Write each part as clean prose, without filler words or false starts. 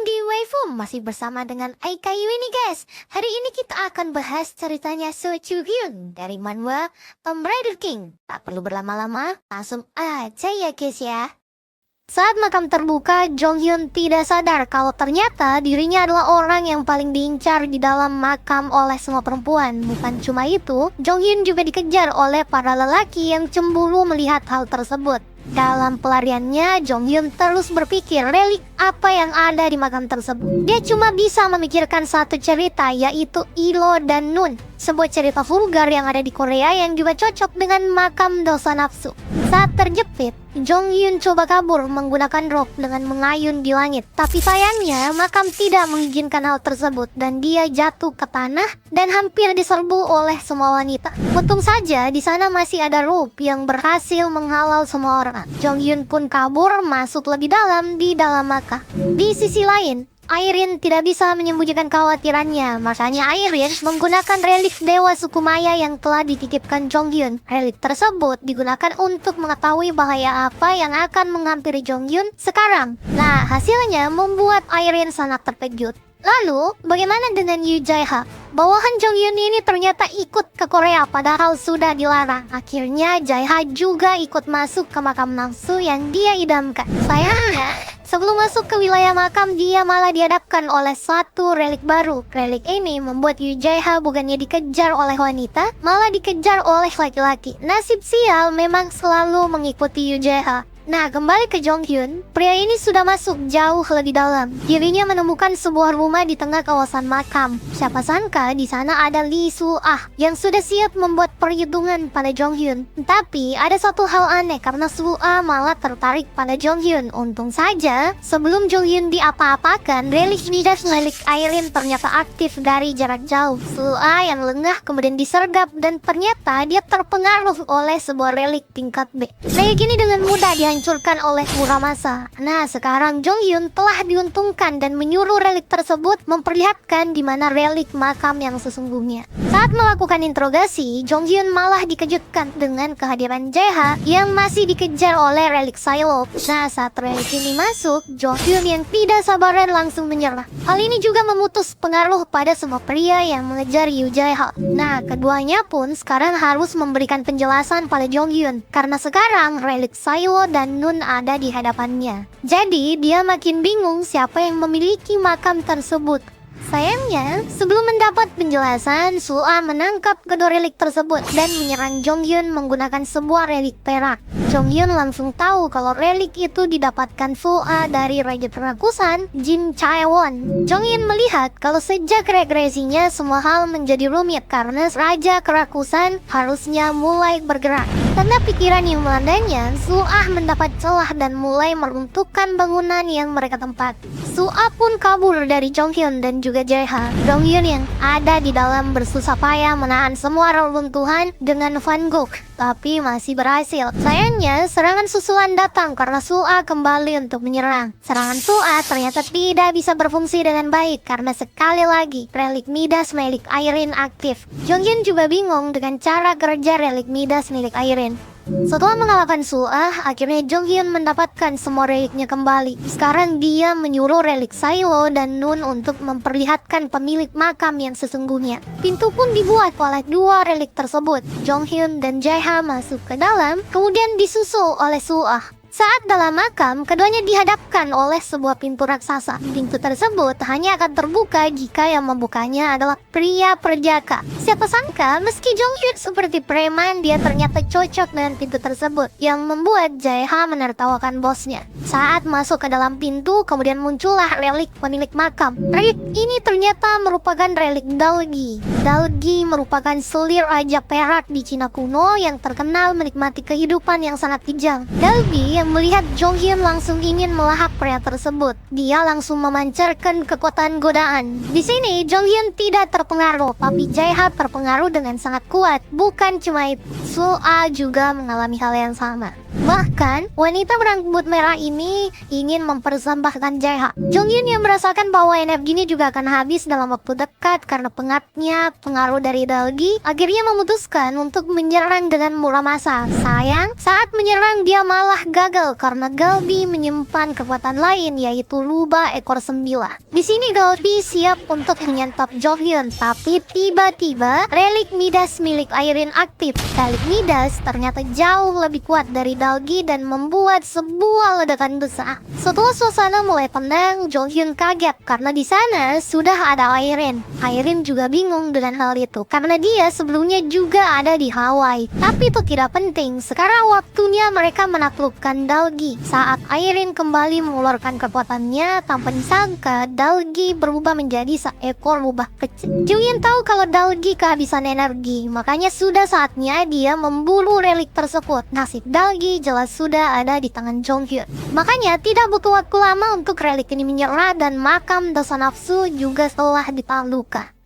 datang di Waifu, masih bersama dengan Aika Yui nih guys. Hari ini kita akan bahas ceritanya So Chu Hyun dari manhwa Tomb Raider King. Tak perlu berlama-lama, langsung aja ya guys ya. Saat makam terbuka, Jong Hyun tidak sadar kalau ternyata dirinya adalah orang yang paling diincar di dalam makam oleh semua perempuan. Bukan cuma itu, Jong Hyun juga dikejar oleh para lelaki yang cemburu melihat hal tersebut. Dalam pelariannya, Jong Hyun terus berpikir relik apa yang ada di makam tersebut. Dia cuma bisa memikirkan satu cerita, yaitu Ilo dan Nun, sebuah cerita vulgar yang ada di Korea yang juga cocok dengan makam dosa nafsu. Saat terjepit, Jong Hyun coba kabur menggunakan rok dengan mengayun di langit. Tapi sayangnya, makam tidak mengizinkan hal tersebut dan dia jatuh ke tanah dan hampir diserbu oleh semua wanita. Untung saja di sana masih ada rope yang berhasil menghalau semua orang. Jong Hyun pun kabur masuk lebih dalam di dalam makam. Di sisi lain, Irene tidak bisa menyembunyikan kekhawatirannya. Makanya Irene menggunakan relik Dewa Suku Maya yang telah dititipkan Jong Hyun. Relik tersebut digunakan untuk mengetahui bahaya apa yang akan menghampiri Jong Hyun sekarang. Nah, hasilnya membuat Irene sangat terkejut. Lalu, bagaimana dengan Yoo Jae-ha? Bawahan Jong Hyun ini ternyata ikut ke Korea padahal sudah dilarang. Akhirnya Jae-ha juga ikut masuk ke makam nafsu yang dia idamkan. Sayangnya, sebelum masuk ke wilayah makam, dia malah dihadapkan oleh satu relik baru. Relik ini membuat Yoo Jae-ha bukannya dikejar oleh wanita, malah dikejar oleh laki-laki. Nasib sial memang selalu mengikuti Yoo Jae-ha. Nah, kembali ke Jong Hyun, pria ini sudah masuk jauh lebih dalam. Dirinya menemukan sebuah rumah di tengah kawasan makam. Siapa sangka di sana ada Lee Soo-ah yang sudah siap membuat perhitungan pada Jong Hyun. Tapi ada satu hal aneh karena Soo-ah malah tertarik pada Jong Hyun. Untung saja, sebelum Jong Hyun diapa-apakan, relik midas relik Irene ternyata aktif dari jarak jauh. Soo-ah yang lengah kemudian disergap dan ternyata dia terpengaruh oleh sebuah relik tingkat B. Relik ini dengan mudah dihancurkan oleh Muramasa. Nah, sekarang Jong Hyun telah diuntungkan dan menyuruh relik tersebut memperlihatkan di mana relik makam yang sesungguhnya. Saat melakukan interogasi, Jong Hyun malah dikejutkan dengan kehadiran Jae-ha yang masih dikejar oleh relik Psylocke. Nah, saat relik ini masuk, Jong Hyun yang tidak sabaran langsung menyerah. Hal ini juga memutus pengaruh pada semua pria yang mengejar Yoo Jae-ha. Nah, keduanya pun sekarang harus memberikan penjelasan pada Jong Hyun karena sekarang relik Psylocke dan Nun ada di hadapannya. Jadi, dia makin bingung siapa yang memiliki makam tersebut. Sayangnya, sebelum mendapat penjelasan, Soo-ah menangkap kedua relik tersebut dan menyerang Jong Hyun menggunakan sebuah relik perak. Jong Hyun langsung tahu kalau relik itu didapatkan Soo-ah dari Raja Kerakusan, Jin Chaewon. Jong Hyun melihat kalau sejak regresinya semua hal menjadi rumit karena Raja Kerakusan harusnya mulai bergerak. Karena pikiran yang melandainya, Soo-ah mendapat celah dan mulai meruntuhkan bangunan yang mereka tempati. Soo-ah pun kabur dari Jong Hyun dan juga Jae-ha. Jong Hyun yang ada di dalam bersusah payah menahan semua reruntuhan dengan Van Gogh, tapi masih berhasil. Sayangnya, serangan susulan datang karena Soo-ah kembali untuk menyerang. Serangan Soo-ah ternyata tidak bisa berfungsi dengan baik karena sekali lagi relik midas milik Irene aktif. Jong Hyun juga bingung dengan cara kerja relik midas milik Irene. Setelah mengalahkan Soo-ah, akhirnya Jong Hyun mendapatkan semua reliknya kembali. Sekarang dia menyuruh relik Psylocke dan Nun untuk memperlihatkan pemilik makam yang sesungguhnya. Pintu pun dibuat oleh dua relik tersebut. Jong Hyun dan Jae-ha masuk ke dalam, kemudian disusul oleh Soo-ah. Saat dalam makam, keduanya dihadapkan oleh sebuah pintu raksasa. Pintu tersebut hanya akan terbuka jika yang membukanya adalah pria perjaka. Siapa sangka, meski Jong Hyun seperti preman, dia ternyata cocok dengan pintu tersebut, yang membuat Jae-ha menertawakan bosnya. Saat masuk ke dalam pintu, kemudian muncullah relik pemilik makam. Relik ini ternyata merupakan relik Dalgi. Dalgi merupakan selir raja perak di Cina kuno yang terkenal menikmati kehidupan yang sangat kejam. Dalgi yang melihat Jong Hyun langsung ingin melahap pria tersebut. Dia langsung memancarkan kekuatan godaan. Di sini Jong Hyun tidak terpengaruh, tapi Jae-ha terpengaruh dengan sangat kuat. Bukan cuma itu, Soo-ah juga mengalami hal yang sama. Bahkan, wanita berambut merah ini ingin mempersembahkan Jae-ha. Jong Hyun yang merasakan bahwa energinya juga akan habis dalam waktu dekat karena pengaruh dari Dalgi, akhirnya memutuskan untuk menyerang dengan Muramasa. Sayang, saat menyerang dia malah gagal gagal karena Galbi menyimpan kekuatan lain, yaitu rubah ekor 9. Di sini Galbi siap untuk menyantap Jonghyun, tapi tiba-tiba relik Midas milik Irene aktif. Relik Midas ternyata jauh lebih kuat dari Dalgi dan membuat sebuah ledakan besar. Setelah suasana mulai tenang, Jonghyun kaget karena di sana sudah ada Irene. Irene juga bingung dengan hal itu karena dia sebelumnya juga ada di Hawaii. Tapi itu tidak penting. Sekarang waktunya mereka menaklukkan Dalgi. Saat Irene kembali mengeluarkan kekuatannya, tanpa disangka Dalgi berubah menjadi seekor rubah kecil. Jonghyun tahu kalau Dalgi kehabisan energi, makanya sudah saatnya dia memburu relik tersebut. Nasib Dalgi jelas sudah ada di tangan Jonghyun. Makanya tidak butuh waktu lama untuk relik ini menyerah dan makam dosa nafsu juga telah ditaklukkan.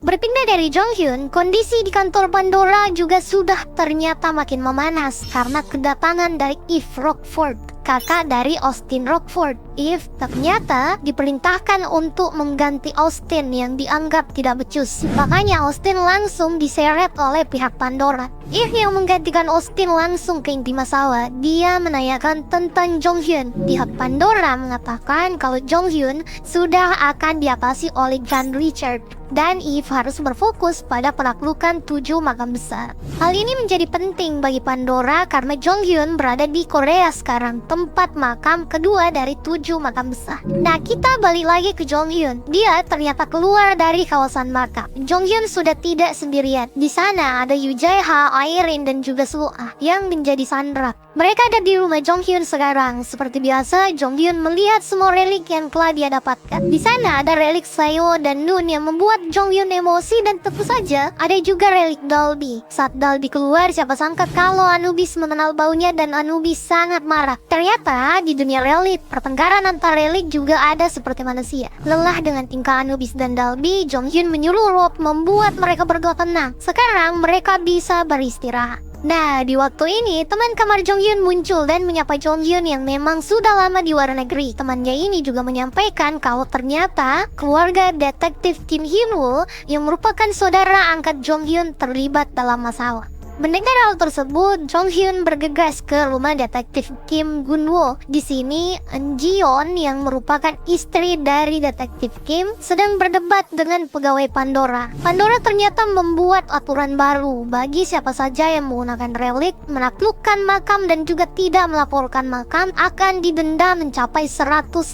Berpindah dari Jonghyun, kondisi di kantor Pandora juga sudah ternyata makin memanas karena kedatangan dari Eve Rockford, kakak dari Austin Rockford. Eve ternyata diperintahkan untuk mengganti Austin yang dianggap tidak becus. Makanya Austin langsung diseret oleh pihak Pandora. Eve yang menggantikan Austin langsung ke inti masalah. Dia menanyakan tentang Jonghyun. Pihak Pandora mengatakan kalau Jonghyun sudah akan diatasi oleh John Richard dan Eve harus berfokus pada penaklukan 7 makam besar. Hal ini menjadi penting bagi Pandora karena Jonghyun berada di Korea sekarang, tempat makam kedua dari 7 makam besar. Nah, kita balik lagi ke Jonghyun. Dia ternyata keluar dari kawasan makam. Jonghyun sudah tidak sendirian. Di sana ada Yoo Jae-ha, Irene dan juga Soo-ah yang menjadi sandera. Mereka ada di rumah Jonghyun sekarang. Seperti biasa, Jonghyun melihat semua relik yang telah dia dapatkan. Di sana ada relik Sayo dan Nun yang membuat Jonghyun emosi, dan tentu saja ada juga relik Dalby. Saat Dalby keluar, siapa sangka kalau Anubis mengenal baunya dan Anubis sangat marah. Ternyata di dunia relik, pertengkaran antar relik juga ada seperti manusia. Lelah dengan tingkah Anubis dan Dalby, Jonghyun menyuruh Rob membuat mereka berdua tenang. Sekarang mereka bisa beristirahat. Nah, di waktu ini, teman kamar Jonghyun muncul dan menyapa Jonghyun yang memang sudah lama di luar negeri. Temannya ini juga menyampaikan kalau ternyata keluarga detektif Kim Hyun-woo yang merupakan saudara angkat Jonghyun terlibat dalam masalah. Mendengar hal tersebut, Jonghyun bergegas ke rumah detektif Kim Gun-woo. Di sini, Eun Ji-yeon yang merupakan istri dari detektif Kim sedang berdebat dengan pegawai Pandora. Pandora ternyata membuat aturan baru bagi siapa saja yang menggunakan relik, menaklukkan makam dan juga tidak melaporkan makam akan didenda mencapai 150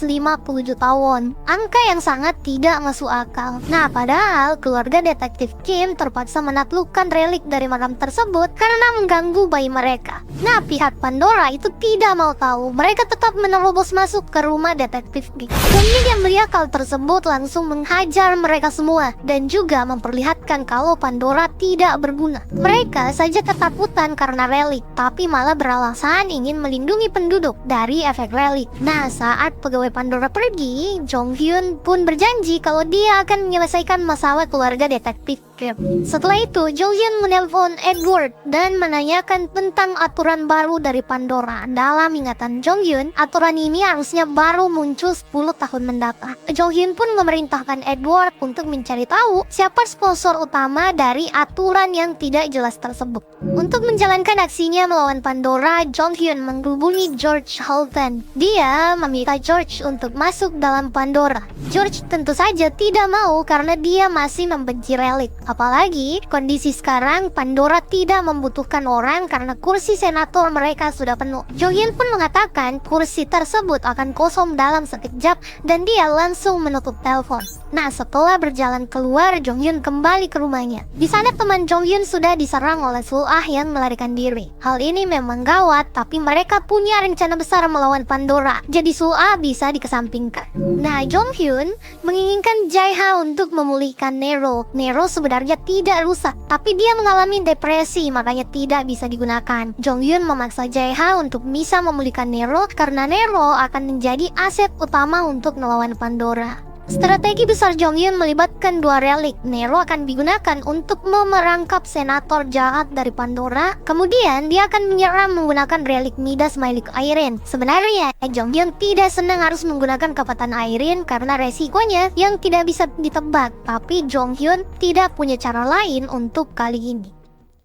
juta won. Angka yang sangat tidak masuk akal. Nah, padahal keluarga detektif Kim terpaksa menaklukkan relik dari makam tersebut karena mengganggu bayi mereka. Nah, pihak Pandora itu tidak mau tahu. Mereka tetap menerobos masuk ke rumah detektif Kim. Pemilik yang melihat hal tersebut langsung menghajar mereka semua dan juga memperlihatkan kalau Pandora tidak berguna. Mereka saja ketakutan karena relik, tapi malah beralasan ingin melindungi penduduk dari efek relik. Nah, saat pegawai Pandora pergi, Jonghyun pun berjanji kalau dia akan menyelesaikan masalah keluarga detektif Kim. Setelah itu, Jonghyun menelpon Edward dan menanyakan tentang aturan baru dari Pandora. Dalam ingatan Jonghyun, aturan ini harusnya baru muncul 10 tahun mendatang. Jonghyun pun memerintahkan Edward untuk mencari tahu siapa sponsor utama dari aturan yang tidak jelas tersebut. Untuk menjalankan aksinya melawan Pandora, Jonghyun menghubungi George Holden. Dia meminta George untuk masuk dalam Pandora. George tentu saja tidak mau karena dia masih membenci relik. Apalagi kondisi sekarang Pandora tidak membutuhkan orang karena kursi senator mereka sudah penuh. Jonghyun pun mengatakan kursi tersebut akan kosong dalam sekejap dan dia langsung menutup telepon. Nah, setelah berjalan keluar, Jonghyun kembali ke rumahnya. Di sana teman Jonghyun sudah diserang oleh Soo-ah yang melarikan diri. Hal ini memang gawat, tapi mereka punya rencana besar melawan Pandora. Jadi Soo-ah bisa dikesampingkan. Nah, Jonghyun menginginkan Jae-ha untuk memulihkan Nero. Nero sebenarnya tidak rusak, tapi dia mengalami depresi, makanya tidak bisa digunakan. Jonghyun memaksa Jae-ha untuk bisa memulihkan Nero karena Nero akan menjadi aset utama untuk melawan Pandora. Strategi besar Jonghyun melibatkan dua relik. Nero akan digunakan untuk memerangkap senator jahat dari Pandora. Kemudian dia akan menyerang menggunakan relik Midas milik Irene. Sebenarnya Jonghyun tidak senang harus menggunakan kekuatan Irene karena resikonya yang tidak bisa ditebak. Tapi Jonghyun tidak punya cara lain untuk kali ini.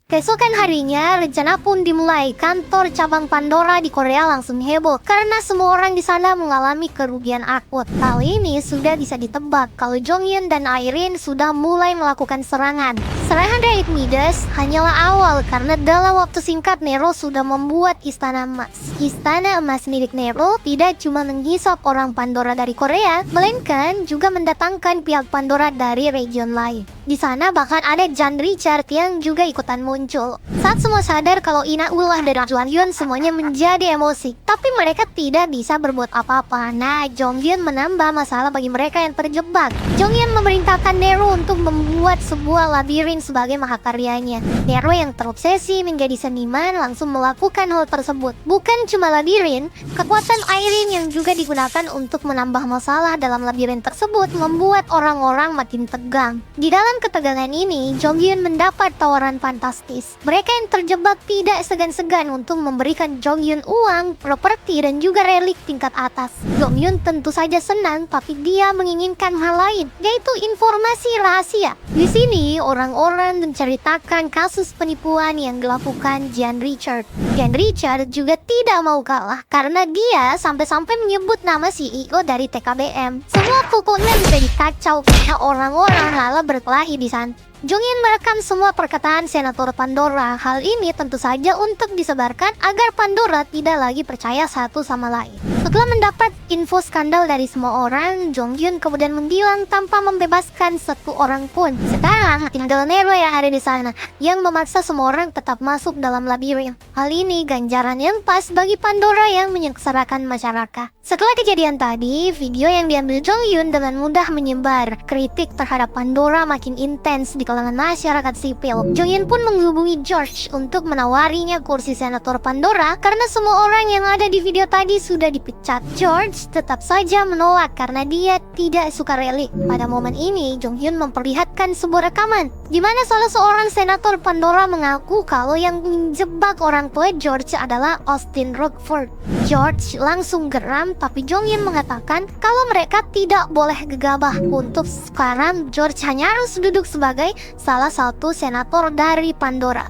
Keesokan harinya, rencana pun dimulai. Kantor cabang Pandora di Korea langsung heboh karena semua orang di sana mengalami kerugian akut. Hal ini sudah bisa ditebak kalau Jonghyun dan Irene sudah mulai melakukan serangan. Serangan Relic Midas hanyalah awal karena dalam waktu singkat Nero sudah membuat istana emas. Istana emas milik Nero tidak cuma menghisap orang Pandora dari Korea, melainkan juga mendatangkan pihak Pandora dari region lain. Di sana bahkan ada Jan Richard yang juga ikutan muncul. Saat semua sadar kalau ina ulah dari Jonghyun, semuanya menjadi emosi. Tapi mereka tidak bisa berbuat apa-apa. Nah, Jonghyun menambah masalah bagi mereka yang terjebak. Jonghyun memerintahkan Nero untuk membuat sebuah labirin sebagai mahakaryanya. Nero yang terobsesi menjadi seniman langsung melakukan hal tersebut. Bukan cuma labirin, kekuatan Irene yang juga digunakan untuk menambah masalah dalam labirin tersebut membuat orang-orang makin tegang. Di dalam ketegangan ini, Jonghyun mendapat tawaran fantastis. Mereka yang terjebak tidak segan-segan untuk memberikan Jonghyun uang, properti, dan juga relik tingkat atas. Jonghyun tentu saja senang, tapi dia menginginkan hal lain, yaitu informasi rahasia. Di sini, orang-orang menceritakan kasus penipuan yang dilakukan Jan Richard. Jan Richard juga tidak mau kalah karena dia sampai-sampai menyebut nama CEO dari TKBM. Semua pokoknya bisa dikacau karena orang-orang rela berkelahi di sana. Jonghyun merekam semua perkataan Senator Pandora. Hal ini tentu saja untuk disebarkan agar Pandora tidak lagi percaya satu sama lain. Setelah mendapat info skandal dari semua orang, Jonghyun kemudian menghilang tanpa membebaskan satu orang pun. Sekarang tinggal Nero yang ada di sana, yang memaksa semua orang tetap masuk dalam labirin. Hal ini ganjaran yang pas bagi Pandora yang menyengsarakan masyarakat. Setelah kejadian tadi, video yang diambil Jonghyun dengan mudah menyebar. Kritik terhadap Pandora makin intens di kalangan masyarakat sipil. Jonghyun pun menghubungi George untuk menawarinya kursi senator Pandora karena semua orang yang ada di video tadi sudah dipecat. George tetap saja menolak karena dia tidak suka relik. Pada momen ini, Jonghyun memperlihatkan sebuah rekaman di mana salah seorang senator Pandora mengaku kalau yang menjebak orang tua George adalah Austin Rockford. George langsung geram, tapi Jonghyun mengatakan kalau mereka tidak boleh gegabah. Untuk sekarang, George hanya harus duduk sebagai salah satu senator dari Pandora.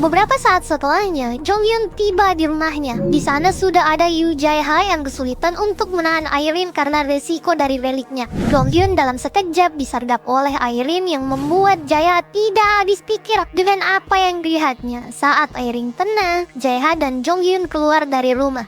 Beberapa saat setelahnya, Jonghyun tiba di rumahnya. Di sana sudah ada Yoo Jae-ha yang kesulitan untuk menahan Irene karena resiko dari reliknya. Jonghyun dalam sekejap disergap oleh Irene yang membuat Jae-ha tidak habis pikir dengan apa yang dilihatnya. Saat Irene tenang, Jae-ha dan Jonghyun keluar dari rumah.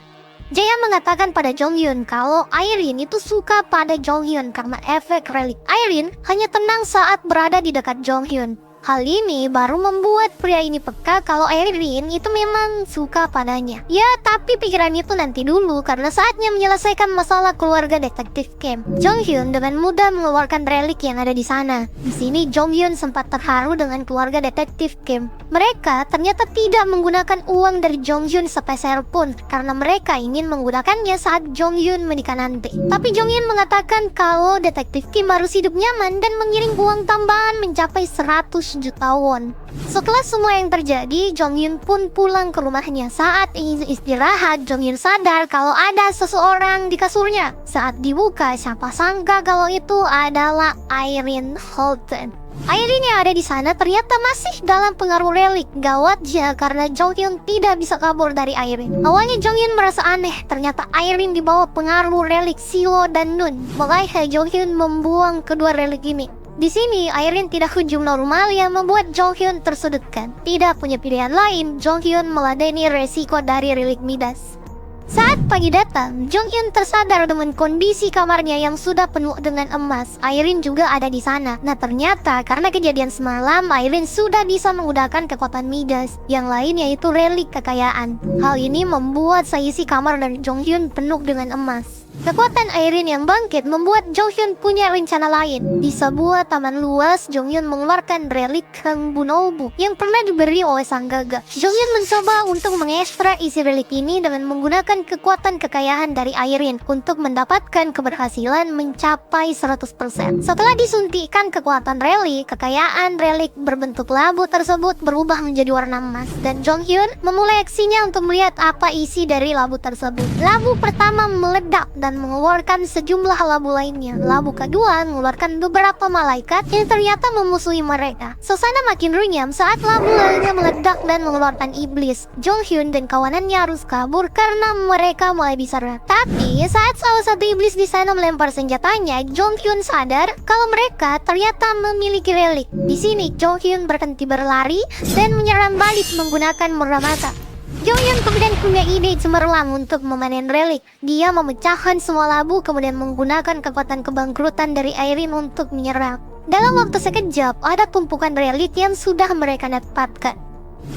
Jae-ha mengatakan pada Jonghyun kalau Irene itu suka pada Jonghyun karena efek relik. Irene hanya tenang saat berada di dekat Jonghyun. Hal ini baru membuat pria ini peka kalau Irene itu memang suka padanya. Ya, tapi pikiran itu nanti dulu karena saatnya menyelesaikan masalah keluarga detektif Kim. Jonghyun dengan mudah mengeluarkan relik yang ada di sana. Di sini Jonghyun sempat terharu dengan keluarga detektif Kim. Mereka ternyata tidak menggunakan uang dari Jonghyun sepeser pun karena mereka ingin menggunakannya saat Jonghyun menikah nanti. Tapi Jonghyun mengatakan kalau detektif Kim harus hidup nyaman dan mengirim uang tambahan mencapai 100 juta won. Setelah semua yang terjadi, Jonghyun pun pulang ke rumahnya. Saat ingin istirahat, Jonghyun sadar kalau ada seseorang di kasurnya. Saat dibuka, siapa sangka kalau itu adalah Irene Holden. Irene yang ada di sana ternyata masih dalam pengaruh relik. Gawatnya karena Jonghyun tidak bisa kabur dari Irene. Awalnya Jonghyun merasa aneh, ternyata Irene di bawah pengaruh relik Silo dan Nun. Makanya Jonghyun membuang kedua relik ini. Di sini, Irene tidak kunjung normal yang membuat Jonghyun tersudutkan. Tidak punya pilihan lain, Jonghyun meladeni resiko dari relik Midas. Saat pagi datang, Jonghyun tersadar dengan kondisi kamarnya yang sudah penuh dengan emas. Irene juga ada di sana. Nah, ternyata karena kejadian semalam, Irene sudah bisa menggunakan kekuatan Midas. Yang lain yaitu relik kekayaan. Hal ini membuat seisi kamar dari Jonghyun penuh dengan emas. Kekuatan Irene yang bangkit membuat Jonghyun punya rencana lain. Di sebuah taman luas, Jonghyun mengeluarkan relik Kang Bunobu yang pernah diberi oleh sang gagak. Jonghyun mencoba untuk mengekstrak isi relik ini dengan menggunakan kekuatan kekayaan dari Irene untuk mendapatkan keberhasilan mencapai 100%. Setelah disuntikkan kekuatan relik, kekayaan relik berbentuk labu tersebut berubah menjadi warna emas. Dan Jonghyun memulai aksinya untuk melihat apa isi dari labu tersebut. Labu pertama meledak dan akan mengeluarkan sejumlah labu lainnya. Labu kedua mengeluarkan beberapa malaikat yang ternyata memusuhi mereka. Suasana makin runyam saat labu lainnya meledak dan mengeluarkan iblis. Jonghyun dan kawanannya harus kabur karena mereka mulai diserang. Tapi saat salah satu iblis di sana melempar senjatanya, Jonghyun sadar kalau mereka ternyata memiliki relik. Di sini Jonghyun berhenti berlari dan menyerang balik menggunakan Muramata. Jonghyun kemudian punya ide cemerlang untuk memanen relik. Dia memecahkan semua labu kemudian menggunakan kekuatan kebangkrutan dari Airin untuk menyerang. Dalam waktu sekejap, ada tumpukan relik yang sudah mereka dapatkan.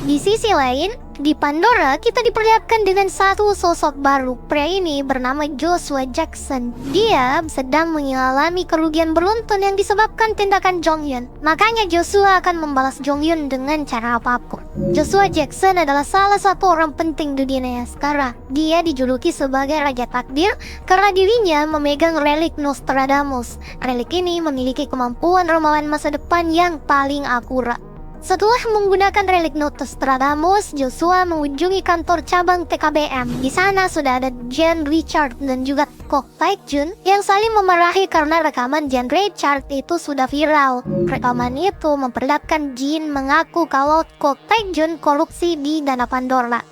Di sisi lain, di Pandora kita diperlihatkan dengan satu sosok baru. Pria ini bernama Joshua Jackson. Dia sedang mengalami kerugian beruntun yang disebabkan tindakan Jonghyun. Makanya Joshua akan membalas Jonghyun dengan cara apapun. Joshua Jackson adalah salah satu orang penting di dunia sekarang. Dia dijuluki sebagai Raja Takdir karena dirinya memegang relik Nostradamus. Relik ini memiliki kemampuan ramalan masa depan yang paling akurat. Setelah menggunakan relik Nostradamus, Joshua mengunjungi kantor cabang TKBM. Di sana sudah ada Jen Richard dan juga Kok Taekjun yang saling memarahi karena rekaman Jen Richard itu sudah viral. Rekaman itu memperlihatkan Jin mengaku kalau Kok Taekjun korupsi di dana Pandora.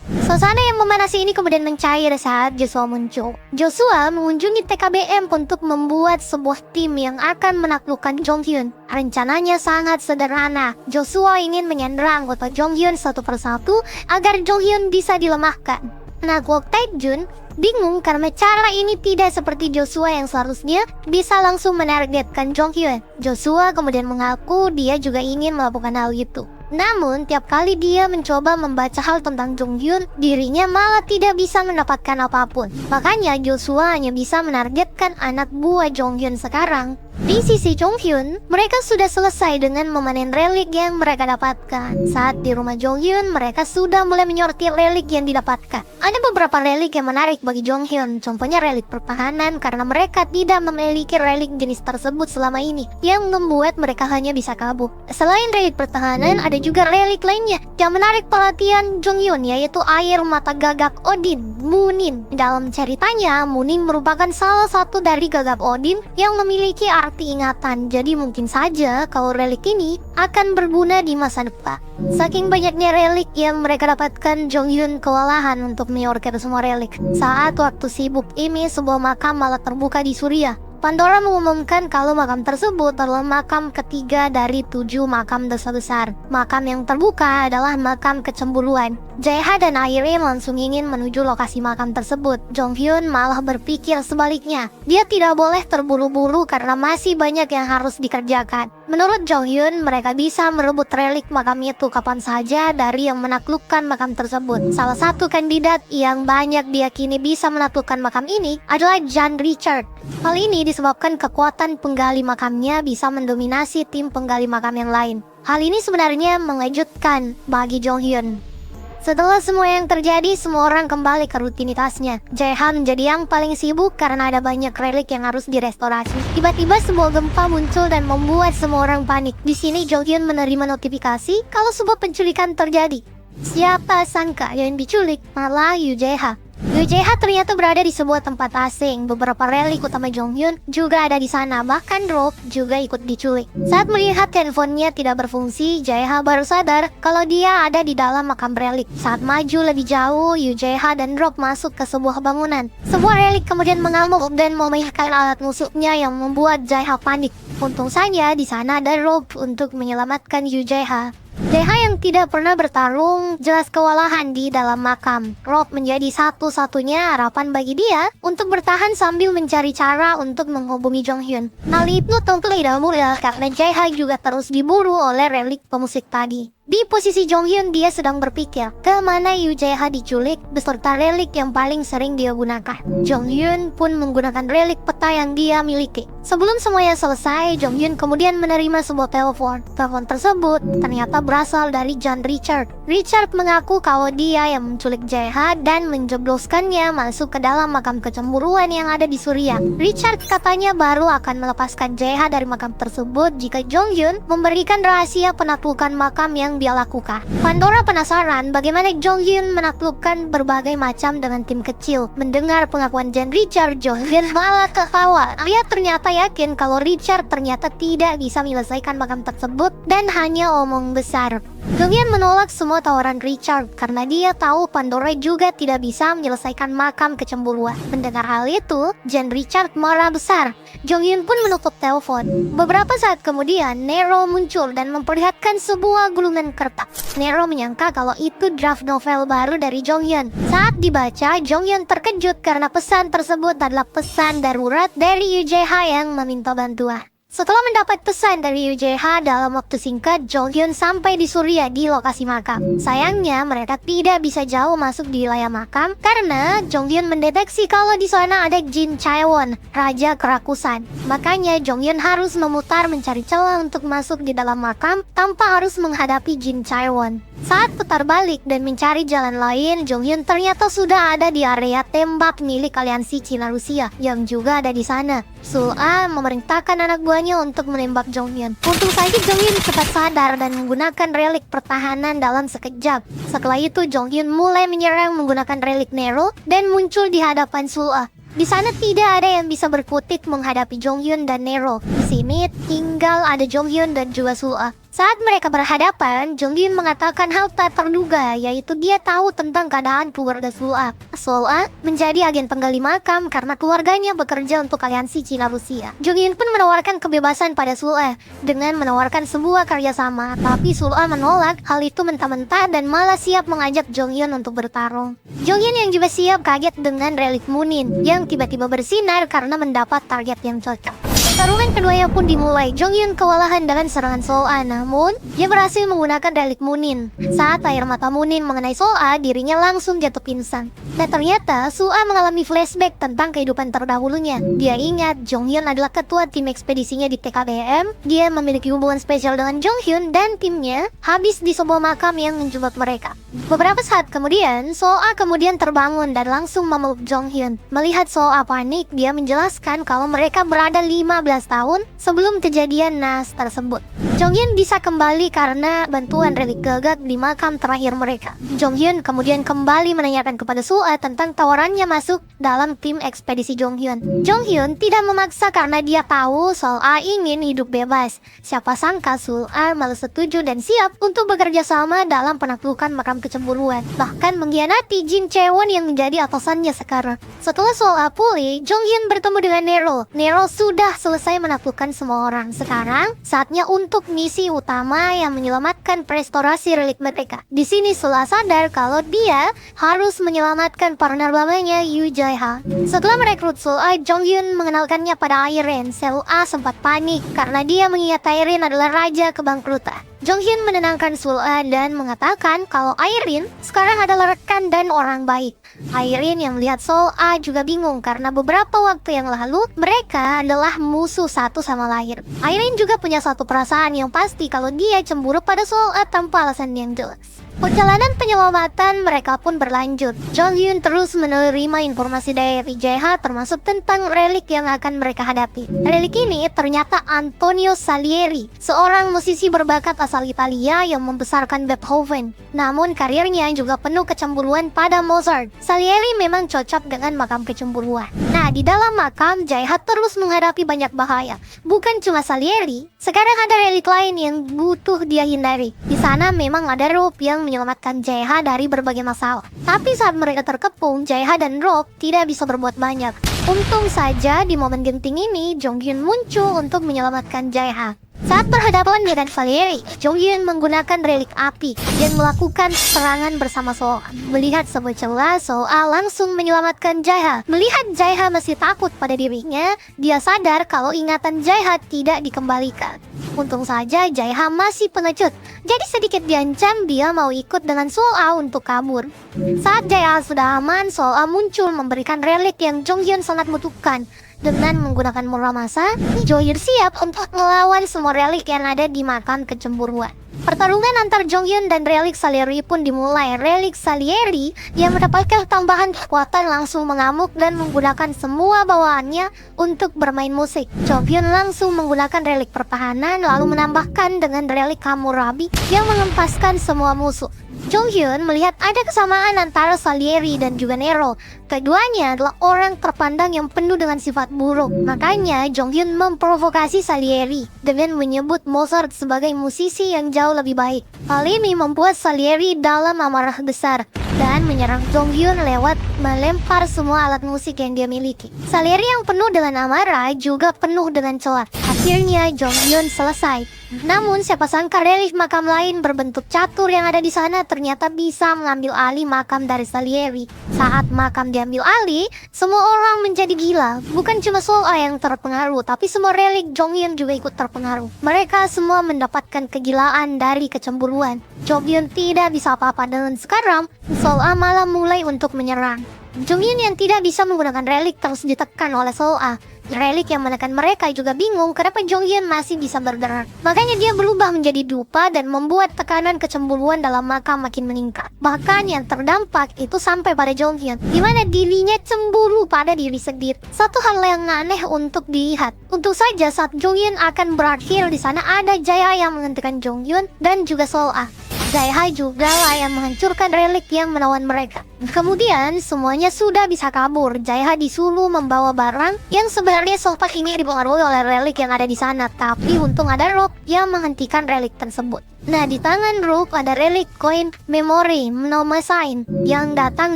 Suasana yang memanasi ini kemudian mencair saat Joshua muncul. Joshua mengunjungi TKBM untuk membuat sebuah tim yang akan menaklukkan Jonghyun. Rencananya sangat sederhana. Joshua ingin menyandera anggota Jonghyun satu persatu agar Jonghyun bisa dilemahkan. Nah, Kok Taekjun bingung karena cara ini tidak seperti Joshua yang seharusnya bisa langsung menargetkan Jonghyun. Joshua kemudian mengaku dia juga ingin melakukan hal itu. Namun, tiap kali dia mencoba membaca hal tentang Jonghyun, dirinya malah tidak bisa mendapatkan apapun. Makanya Joshua hanya bisa menargetkan anak buah Jonghyun sekarang. Di sisi Jonghyun, mereka sudah selesai dengan memanen relik yang mereka dapatkan. Saat di rumah Jonghyun, mereka sudah mulai menyortir relik yang didapatkan. Ada beberapa relik yang menarik bagi Jonghyun, contohnya relik pertahanan karena mereka tidak memiliki relik jenis tersebut selama ini, yang membuat mereka hanya bisa kabur. Selain relik pertahanan, ada juga relik lainnya yang menarik perhatian Jonghyun, yaitu air mata gagak Odin, Munin. Dalam ceritanya, Munin merupakan salah satu dari gagak Odin yang memiliki arti ingatan. Jadi mungkin saja kalau relik ini akan berguna di masa depan. Saking banyaknya relik yang mereka dapatkan, Jonghyun kewalahan untuk menyortir semua relik. Saat waktu sibuk ini, sebuah makam malah terbuka di Surya. Pandora mengumumkan kalau makam tersebut adalah makam ketiga dari 7 makam dosa besar. Makam yang terbuka adalah makam kecemburuan. Jaeha dan Airin langsung ingin menuju lokasi makam tersebut. Jonghyun malah berpikir sebaliknya. Dia tidak boleh terburu-buru karena masih banyak yang harus dikerjakan. Menurut Jonghyun, mereka bisa merebut relik makam itu kapan saja dari yang menaklukkan makam tersebut. Salah satu kandidat yang banyak diyakini bisa menaklukkan makam ini adalah Jan Richard. Hal ini disebabkan kekuatan penggali makamnya bisa mendominasi tim penggali makam yang lain. Hal ini sebenarnya mengejutkan bagi Jonghyun. Setelah semua yang terjadi, semua orang kembali ke rutinitasnya. Jaeha menjadi yang paling sibuk karena ada banyak relik yang harus direstorasi. Tiba-tiba sebuah gempa muncul dan membuat semua orang panik. Di sini Jonghyun menerima notifikasi kalau sebuah penculikan terjadi. Siapa sangka yang diculik malah Yoo Jae-ha. Yoo Jae-ha ternyata berada di sebuah tempat asing. Beberapa relik utama Jonghyun juga ada di sana. Bahkan Rob juga ikut diculik. Saat melihat handphonenya tidak berfungsi, Jae-ha baru sadar kalau dia ada di dalam makam relik. Saat maju lebih jauh, Yoo Jae-ha dan Rob masuk ke sebuah bangunan. Sebuah relik kemudian mengamuk dan memecahkan alat musuhnya yang membuat Jae-ha panik. Untung saja di sana ada Rob untuk menyelamatkan Yoo Jae-ha. Jae-ha yang tidak pernah bertarung jelas kewalahan di dalam makam. Rob menjadi satu-satunya harapan bagi dia untuk bertahan sambil mencari cara untuk menghubungi Jonghyun. Hal itu tentu tidak mudah karena Jae-ha juga terus diburu oleh relik pemusik tadi. Di posisi Jonghyun, dia sedang berpikir kemana Yoo Jae-ha diculik beserta relik yang paling sering dia gunakan. Jonghyun pun menggunakan relik peta yang dia miliki. Sebelum semuanya selesai, Jonghyun kemudian menerima sebuah telepon. Telepon tersebut ternyata berasal dari Jan Richard. Richard mengaku kalau dia yang menculik Jae-ha dan menjebloskannya masuk ke dalam makam kecemburuan yang ada di Surya. Richard katanya baru akan melepaskan Jae-ha dari makam tersebut jika Jonghyun memberikan rahasia penaklukan makam yang yang dia lakukan. Pandora penasaran bagaimana Jonghyun menaklukkan berbagai macam dengan tim kecil. Mendengar pengakuan Jen Richard, Jonghyun malah ketawa. Dia ternyata yakin kalau Richard ternyata tidak bisa menyelesaikan makam tersebut dan hanya omong besar. Jonghyun menolak semua tawaran Richard karena dia tahu Pandora juga tidak bisa menyelesaikan makam kecemburuan. Mendengar hal itu, Jen Richard marah besar. Jonghyun pun menutup telepon. Beberapa saat kemudian, Nero muncul dan memperlihatkan sebuah gulungan kertas. Nero menyangka kalau itu draft novel baru dari Jonghyun. Saat dibaca, Jonghyun terkejut karena pesan tersebut adalah pesan darurat dari UJH yang meminta bantuan. Setelah mendapat pesan dari UJH dalam waktu singkat, Jonghyun sampai di Surya di lokasi makam. Sayangnya, mereka tidak bisa jauh masuk di wilayah makam karena Jonghyun mendeteksi kalau di sana ada Jin Chaewon, Raja Kerakusan. Makanya Jonghyun harus memutar mencari celah untuk masuk di dalam makam tanpa harus menghadapi Jin Chaewon. Saat putar balik dan mencari jalan lain, Jonghyun ternyata sudah ada di area tembak milik aliansi Cina-Rusia yang juga ada di sana. Sul-A memerintahkan anak buahnya untuk menembak Jonghyun. Untung saja Jonghyun cepat sadar dan menggunakan relik pertahanan dalam sekejap. Setelah itu Jonghyun mulai menyerang menggunakan relik Nero dan muncul di hadapan Sul-A. Di sana tidak ada yang bisa berkutik menghadapi Jonghyun dan Nero. Di sini tinggal ada Jonghyun dan juga Sul-A. Saat mereka berhadapan, Jonghyun mengatakan hal tak terduga, yaitu dia tahu tentang keadaan keluarga Sul-A. Sul-A menjadi agen penggali makam karena keluarganya bekerja untuk aliansi Cina-Rusia. Jonghyun pun menawarkan kebebasan pada Sul-A dengan menawarkan sebuah kerjasama, tapi Sul-A menolak hal itu mentah-mentah dan malah siap mengajak Jonghyun untuk bertarung. Jonghyun yang juga siap kaget dengan relik Munin yang tiba-tiba bersinar karena mendapat target yang cocok. Pertarungan keduanya pun dimulai. Jonghyun kewalahan dengan serangan Sul-A, namun dia berhasil menggunakan relik Munin. Saat air mata Munin mengenai Sul-A, dirinya langsung jatuh pingsan. Dan ternyata Sul-A mengalami flashback tentang kehidupan terdahulunya. Dia ingat Jonghyun adalah ketua tim ekspedisinya di TKBM. Dia memiliki hubungan spesial dengan Jonghyun dan timnya habis di sebuah makam yang menjebak mereka. Beberapa saat kemudian, Sul-A kemudian terbangun dan langsung memeluk Jonghyun. Melihat Sul-A panik, dia menjelaskan kalau mereka berada 15 tahun sebelum kejadian naas tersebut. Jonghyun bisa kembali karena bantuan relik gagak di makam terakhir mereka. Jonghyun kemudian kembali menanyakan kepada Sul-A tentang tawarannya masuk dalam tim ekspedisi Jonghyun. Jonghyun tidak memaksa karena dia tahu Sul-A ingin hidup bebas. Siapa sangka Sul-A malah setuju dan siap untuk bekerja sama dalam penaklukan makam kecemburuan. Bahkan mengkhianati Jin Chaewon yang menjadi atasannya sekarang. Setelah Sul-A pulih, Jonghyun bertemu dengan Nero. Nero sudah selesai menaklukkan semua orang. Sekarang saatnya untuk misi utama yang menyelamatkan restorasi relik mereka. Di sini Sul-A sadar kalau dia harus menyelamatkan partner lamanya Yu Jae-ha. Setelah merekrut Sul-A, Jonghyun mengenalkannya pada Irene. Sul-A sempat panik karena dia mengingat Irene adalah raja kebangkrutan. Jonghyun menenangkan Sul-A dan mengatakan kalau Irene sekarang adalah rekan dan orang baik. Irene yang melihat Sul-A juga bingung karena beberapa waktu yang lalu mereka adalah musuh satu sama lain. Irene juga punya satu perasaan yang pasti kalau dia cemburu pada Sul-A tanpa alasan yang jelas. Perjalanan penyelamatan mereka pun berlanjut. Jonghyun terus menerima informasi dari JH termasuk tentang relik yang akan mereka hadapi. Relik ini ternyata Antonio Salieri, seorang musisi berbakat asal Italia yang membesarkan Beethoven. Namun karirnya juga penuh kecemburuan pada Mozart. Salieri memang cocok dengan makam kecemburuan. Nah, di dalam makam, JH terus menghadapi banyak bahaya. Bukan cuma Salieri, sekarang ada relik lain yang butuh dia hindari. Di sana memang ada Rob yang menyelamatkan JH dari berbagai masalah. Tapi saat mereka terkepung, JH dan Rob tidak bisa berbuat banyak. Untung saja di momen genting ini, Jonghyun muncul untuk menyelamatkan JH. Saat berhadapan dengan Salieri, Jonghyun menggunakan relik api dan melakukan serangan bersama Sul-A. Melihat sebuah celah, Sul-A langsung menyelamatkan JH. Melihat JH masih takut pada dirinya, dia sadar kalau ingatan JH tidak dikembalikan. Untung saja JH masih pengecut, jadi sedikit diancam dia mau ikut dengan Sul-A untuk kabur. Saat JH sudah aman, Sul-A muncul memberikan relik yang Jonghyun sangat butuhkan. Dengan menggunakan Muramasa, Jo-hyun siap untuk melawan semua relik yang ada di makam kecemburuan. Pertarungan antar Jonghyun dan relik Salieri pun dimulai. Relik Salieri yang mendapatkan tambahan kekuatan langsung mengamuk dan menggunakan semua bawaannya untuk bermain musik. Jonghyun langsung menggunakan relik pertahanan lalu menambahkan dengan relik Hammurabi yang mengempaskan semua musuh. Jonghyun melihat ada kesamaan antara Salieri dan juga Nero. Keduanya adalah orang terpandang yang penuh dengan sifat buruk. Makanya Jonghyun memprovokasi Salieri dengan menyebut Mozart sebagai musisi yang jauh lebih baik. Hal ini membuat Salieri dalam amarah besar dan menyerang Jonghyun lewat melempar semua alat musik yang dia miliki. Salieri yang penuh dengan amarah juga penuh dengan celah. Akhirnya Jonghyun selesai. Namun siapa sangka relik makam lain berbentuk catur yang ada di sana ternyata bisa mengambil alih makam dari Salieri. Saat makam diambil alih, semua orang menjadi gila. Bukan cuma Seol-A yang terpengaruh, tapi semua relik Jonghyun juga ikut terpengaruh. Mereka semua mendapatkan kegilaan dari kecemburuan. Jonghyun tidak bisa apa-apa dan sekarang Seol-A malah mulai untuk menyerang. Jonghyun yang tidak bisa menggunakan relik terus ditekan oleh Seol-A. Relik yang menekan mereka juga bingung kenapa Jonghyun masih bisa bergerak. Makanya dia berubah menjadi dupa dan membuat tekanan kecemburuan dalam makam makin meningkat. Bahkan yang terdampak itu sampai pada Jonghyun, di mana dirinya cemburu pada diri sendiri. Satu hal yang aneh untuk dilihat. Untung saja saat Jonghyun akan berakhir di sana ada Jaeha yang menghentikan Jonghyun dan juga Seol-A. Jaeha juga lah yang menghancurkan relik yang menawan mereka. Kemudian semuanya sudah bisa kabur. Jaeha disuruh membawa barang yang sebenarnya sempat ini dipengaruhi oleh relik yang ada di sana. Tapi untung ada Rock yang menghentikan relik tersebut. Nah, di tangan Rock ada relik koin Memory Mnemosyne yang datang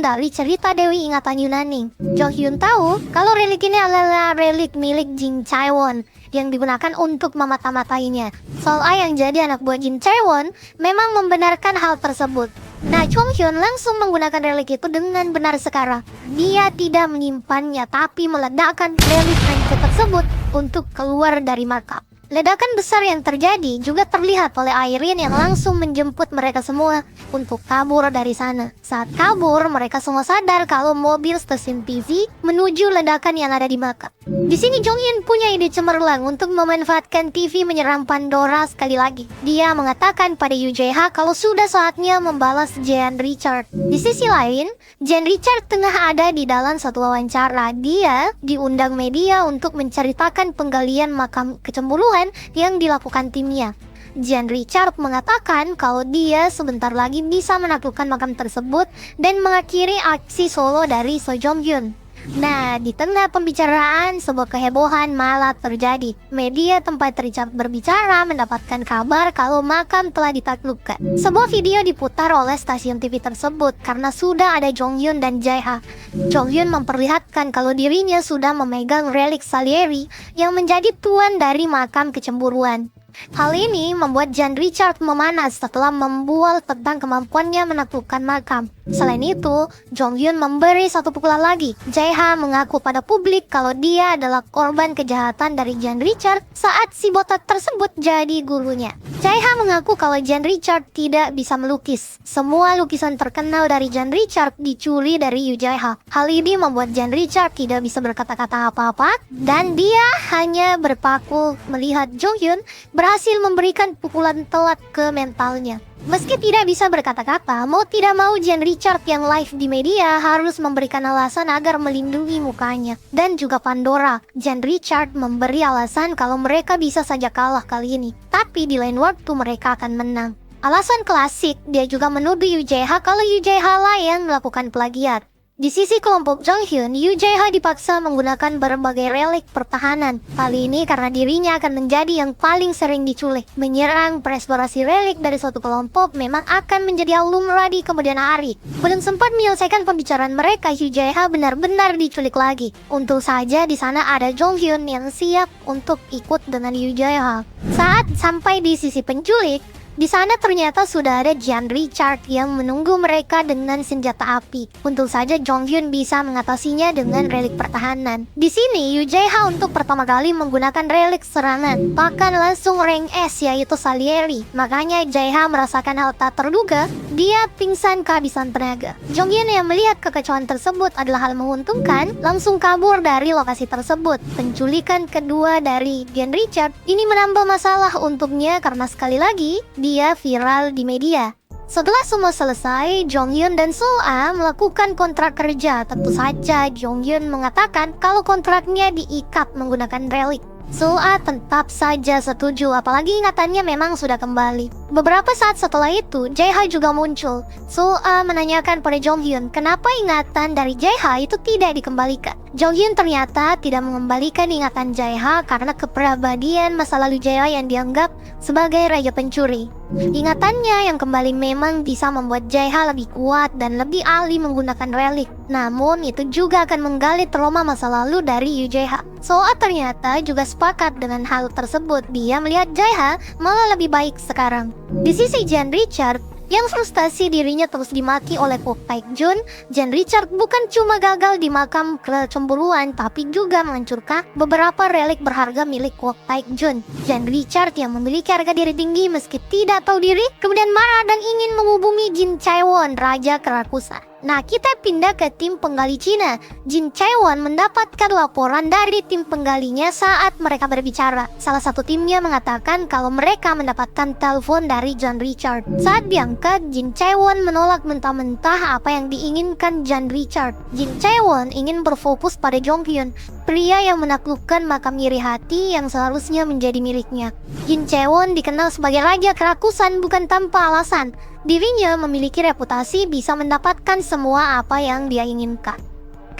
dari cerita Dewi Ingatan Yunani. Jonghyun tahu kalau relik ini adalah relik milik Jin Chaewon yang digunakan untuk memata-matainya. Seol-A yang jadi anak buah Jin Chaewon memang membenarkan hal tersebut. Nah, Jonghyun langsung menggunakan relik itu dengan benar sekarang. Dia tidak menyimpannya tapi meledakkan relik rancid tersebut untuk keluar dari makam. Ledakan besar yang terjadi juga terlihat oleh Irene yang langsung menjemput mereka semua untuk kabur dari sana. Saat kabur, mereka semua sadar kalau mobil stasiun TV menuju ledakan yang ada di makam. Di sini Jonghyun punya ide cemerlang untuk memanfaatkan TV menyerang Pandora sekali lagi. Dia mengatakan pada Yoo Jae-ha kalau sudah saatnya membalas Jean Richard. Di sisi lain, Jean Richard tengah ada di dalam satu wawancara. Dia diundang media untuk menceritakan penggalian makam kecemburuan yang dilakukan timnya. Jean Richard mengatakan kalau dia sebentar lagi bisa menaklukkan makam tersebut dan mengakhiri aksi solo dari So Jong-hyun. Nah, di tengah pembicaraan, sebuah kehebohan malah terjadi. Media tempat Richard berbicara mendapatkan kabar kalau makam telah ditaklukkan. Sebuah video diputar oleh stasiun TV tersebut karena sudah ada Jonghyun dan Jaeha. Jonghyun memperlihatkan kalau dirinya sudah memegang relik Salieri yang menjadi tuan dari makam kecemburuan. Hal ini membuat Jean Richard memanas setelah membual tentang kemampuannya menaklukkan makam. Selain itu, Jonghyun memberi satu pukulan lagi. Jaeha mengaku pada publik kalau dia adalah korban kejahatan dari Jean Richard saat si botak tersebut jadi gurunya. Jaeha mengaku kalau Jean Richard tidak bisa melukis. Semua lukisan terkenal dari Jean Richard dicuri dari Yoo Jae-ha. Hal ini membuat Jean Richard tidak bisa berkata-kata apa-apa dan dia hanya berpaku melihat Jonghyun berhasil memberikan pukulan telat ke mentalnya. Meski tidak bisa berkata-kata, mau tidak mau Jean Richard yang live di media harus memberikan alasan agar melindungi mukanya. Dan juga Pandora. Jean Richard memberi alasan kalau mereka bisa saja kalah kali ini. Tapi di lain waktu mereka akan menang. Alasan klasik, dia juga menuduh Yoo Jae-ha kalau Yoo Jae-ha lah yang melakukan plagiat. Di sisi kelompok Jonghyun, Yoo Jae-ha dipaksa menggunakan berbagai relik pertahanan. Kali ini karena dirinya akan menjadi yang paling sering diculik. Menyerang bereksplorasi relik dari suatu kelompok memang akan menjadi lumrah di kemudian hari. Belum sempat menyelesaikan pembicaraan mereka, Yoo Jae-ha benar-benar diculik lagi. Untung saja di sana ada Jonghyun yang siap untuk ikut dengan Yoo Jae-ha. Saat sampai di sisi penculik, Di sana ternyata sudah ada Jan Richard yang menunggu mereka dengan senjata api. Untung saja Jong Hyun bisa mengatasinya dengan relik pertahanan. Di sini Yoo Jae-ha untuk pertama kali menggunakan relik serangan, bahkan langsung rank S yaitu Salieri. Makanya Jae-ha merasakan hal tak terduga, dia pingsan kehabisan tenaga. Jong Hyun yang melihat kekacauan tersebut adalah hal menguntungkan, langsung kabur dari lokasi tersebut. Penculikan kedua dari Jan Richard ini menambah masalah untuknya karena sekali lagi dia viral di media. Setelah semua selesai, Jong Hyun dan So-ah melakukan kontrak kerja. Tentu saja Jong Hyun mengatakan kalau kontraknya diikat menggunakan relik. So-ah tetap saja setuju, apalagi ingatannya memang sudah kembali. Beberapa saat setelah itu, Jae-ha juga muncul. So-ah menanyakan pada Jong Hyun kenapa ingatan dari Jae-ha itu tidak dikembalikan. Jong Hyun ternyata tidak mengembalikan ingatan Jae-ha karena kepribadian masa lalu Jae-ha yang dianggap sebagai raja pencuri. Ingatannya yang kembali memang bisa membuat Jae-ha lebih kuat dan lebih ahli menggunakan relik. Namun itu juga akan menggali trauma masa lalu dari Yoo Jae-ha. So-ah ternyata juga sepakat dengan hal tersebut. Dia melihat Jae-ha malah lebih baik sekarang. Di sisi Jan Richard yang frustasi dirinya terus dimaki oleh Kwok Taek-jun, Jan Richard bukan cuma gagal di makam kecemburuan, tapi juga menghancurkan beberapa relik berharga milik Kwok Taek-jun. Jan Richard yang memiliki harga diri tinggi meski tidak tahu diri, kemudian marah dan ingin menghubungi Jin Chaewon, Raja Kerakusan. Nah, kita pindah ke tim penggali Cina. Jin Chaewon mendapatkan laporan dari tim penggalinya saat mereka berbicara. Salah satu timnya mengatakan kalau mereka mendapatkan telepon dari Jan Richard. Saat diangkat, Jin Chaewon menolak mentah-mentah apa yang diinginkan Jan Richard. Jin Chaewon ingin berfokus pada Jong Hyun, pria yang menaklukkan makam iri hati yang seharusnya menjadi miliknya. Jin Chaewon dikenal sebagai Raja Kerakusan bukan tanpa alasan. Dirinya memiliki reputasi bisa mendapatkan semua apa yang dia inginkan.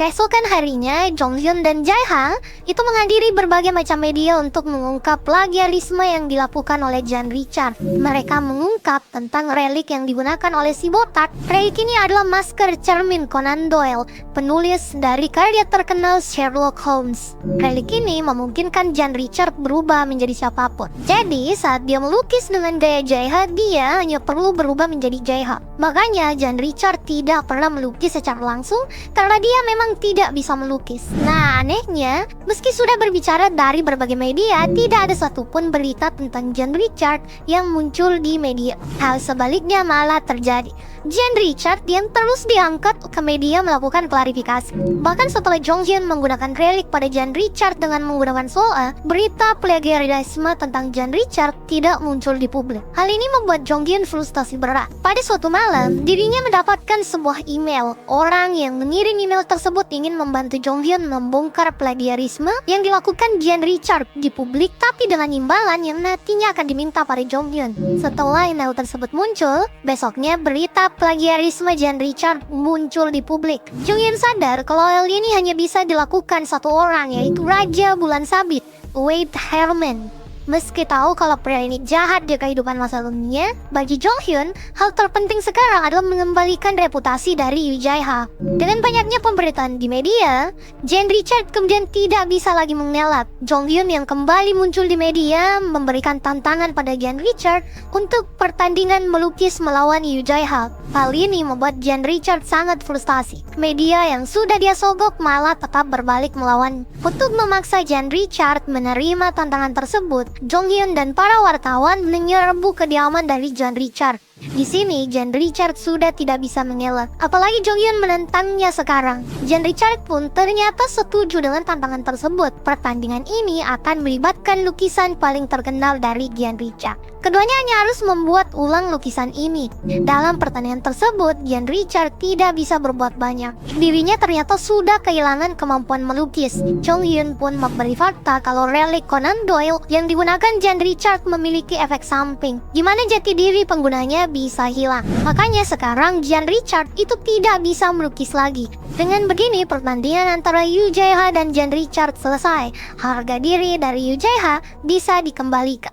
Keesokan harinya, Jong Hyun dan Jae-ha itu menghadiri berbagai macam media untuk mengungkap plagiarisme yang dilakukan oleh Jan Richard. Mereka mengungkap tentang relik yang digunakan oleh si botak. Relik ini adalah masker cermin Conan Doyle, penulis dari karya terkenal Sherlock Holmes. Relik ini memungkinkan Jan Richard berubah menjadi siapapun. Jadi, saat dia melukis dengan gaya Jae-ha, dia hanya perlu berubah menjadi Jae-ha. Makanya, Jan Richard tidak pernah melukis secara langsung karena dia memang tidak bisa melukis. Nah, anehnya, meski sudah berbicara dari berbagai media, tidak ada satupun berita tentang Jan Richard yang muncul di media. Hal sebaliknya malah terjadi. Jan Richard yang terus diangkat ke media melakukan klarifikasi. Bahkan setelah Jong Hyun menggunakan relik pada Jan Richard dengan menggunakan So-ah, berita plagiarisme tentang Jan Richard tidak muncul di publik. Hal ini membuat Jong Hyun frustasi berat. Pada suatu malam, dirinya mendapatkan sebuah email. Orang yang mengirim email tersebut ingin membantu Jong Hyun membongkar plagiarisme yang dilakukan Jan Richard di publik, tapi dengan imbalan yang nantinya akan diminta pada Jong Hyun. Setelah email tersebut muncul, besoknya berita plagiarisme Jan Richard muncul di publik. Jong Hyun sadar kalau hal ini hanya bisa dilakukan satu orang, yaitu Raja Bulan Sabit, Wade Herman. Meski tahu kalau pria ini jahat di kehidupan masa lalunya, bagi Jong Hyun, hal terpenting sekarang adalah mengembalikan reputasi dari Yoo Jae-ha. Dengan banyaknya pemberitaan di media, Jan Richard kemudian tidak bisa lagi mengelak. Jong Hyun yang kembali muncul di media memberikan tantangan pada Jan Richard untuk pertandingan melukis melawan Yoo Jae-ha. Hal ini membuat Jan Richard sangat frustasi. Media yang sudah dia sogok malah tetap berbalik melawan. Untuk memaksa Jan Richard menerima tantangan tersebut, Jong Hyun dan para wartawan menyerbu kediaman dari Jan Richard. Di sini, Jan Richard sudah tidak bisa mengelak. Apalagi Jong Hyun menentangnya sekarang. Jan Richard pun ternyata setuju dengan tantangan tersebut. Pertandingan ini akan melibatkan lukisan paling terkenal dari Jan Richard. Keduanya hanya harus membuat ulang lukisan ini. Dalam pertandingan tersebut, Jan Richard tidak bisa berbuat banyak. Dirinya ternyata sudah kehilangan kemampuan melukis. Jong Hyun pun memberi fakta kalau relik Conan Doyle yang digunakan Jan Richard memiliki efek samping, di mana jati diri penggunanya bisa hilang. Makanya sekarang Jan Richard itu tidak bisa melukis lagi. Dengan begini, pertandingan antara Yoo Jae-ha dan Jan Richard selesai. Harga diri dari Yoo Jae-ha bisa dikembalikan.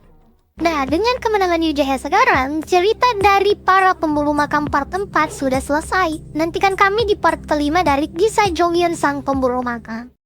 Nah, dengan kemenangan Yoo Jae-ha sekarang, cerita dari para pemburu makam part 4 sudah selesai. Nantikan kami di part kelima dari kisah Jong Hyun sang pemburu makam.